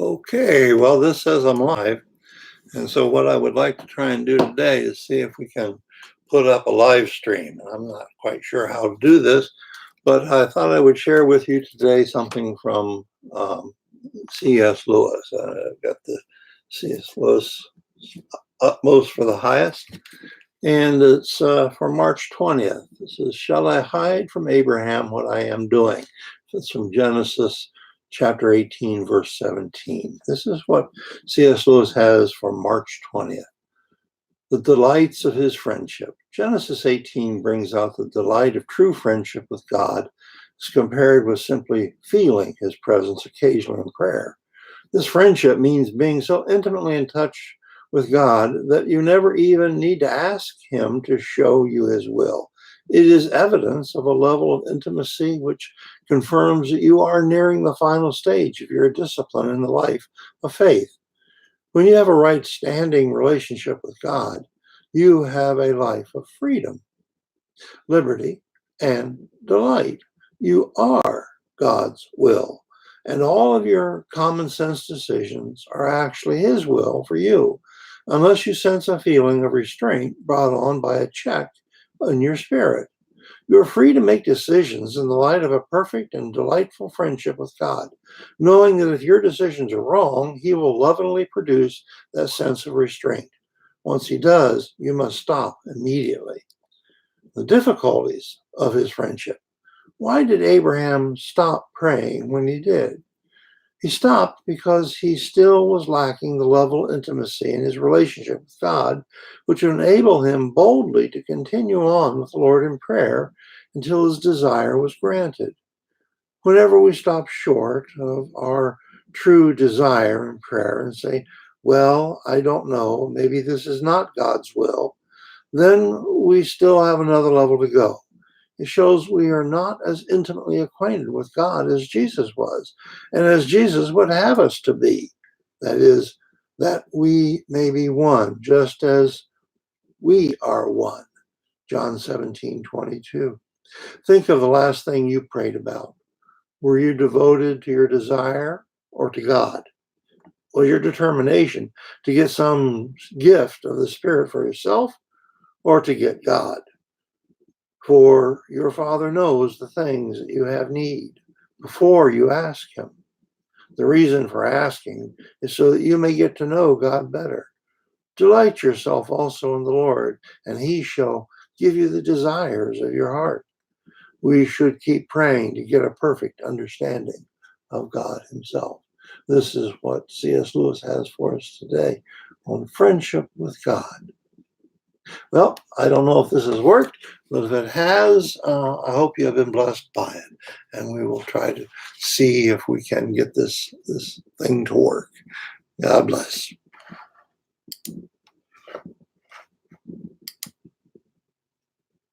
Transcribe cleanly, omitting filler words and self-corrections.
Okay, well, this says I'm live. And so, what I would like to try and do today is see if we can put up a live stream. I'm not quite sure how to do this, but I thought I would share with you today something from C.S. Lewis. I've got the C.S. Lewis Utmost for the Highest, and it's for March 20th. This is Shall I Hide from Abraham What I Am Doing? It's from Genesis chapter 18, verse 17. This is what C.S. Lewis has for March 20th. The delights of his friendship. Genesis 18 brings out the delight of true friendship with God as compared with simply feeling his presence occasionally in prayer. This friendship means being so intimately in touch with God that you never even need to ask him to show you his will. It is evidence of a level of intimacy which confirms that you are nearing the final stage of your discipline in the life of faith. When you have a right standing relationship with God, you have a life of freedom, liberty, and delight. You are God's will. And all of your common sense decisions are actually his will for you, unless you sense a feeling of restraint brought on by a check in your spirit. You are free to make decisions in the light of a perfect and delightful friendship with God, knowing that if your decisions are wrong, he will lovingly produce that sense of restraint. Once he does, you must stop immediately. The difficulties of his friendship. Why did Abraham stop praying when he did? He stopped because he still was lacking the level of intimacy in his relationship with God, which would enable him boldly to continue on with the Lord in prayer until his desire was granted. Whenever we stop short of our true desire in prayer and say, well, I don't know, maybe this is not God's will, then we still have another level to go. It shows we are not as intimately acquainted with God as Jesus was, and as Jesus would have us to be. That is, that we may be one, just as we are one. John 17:22. Think of the last thing you prayed about. Were you devoted to your desire or to God? Was your determination to get some gift of the Spirit for yourself or to get God? For your Father knows the things that you have need before you ask him. The reason for asking is so that you may get to know God better. Delight yourself also in the Lord, and he shall give you the desires of your heart. We should keep praying to get a perfect understanding of God himself. This is what C.S. Lewis has for us today on friendship with God. Well, I don't know if this has worked, but if it has, I hope you have been blessed by it. And we will try to see if we can get this thing to work. God bless.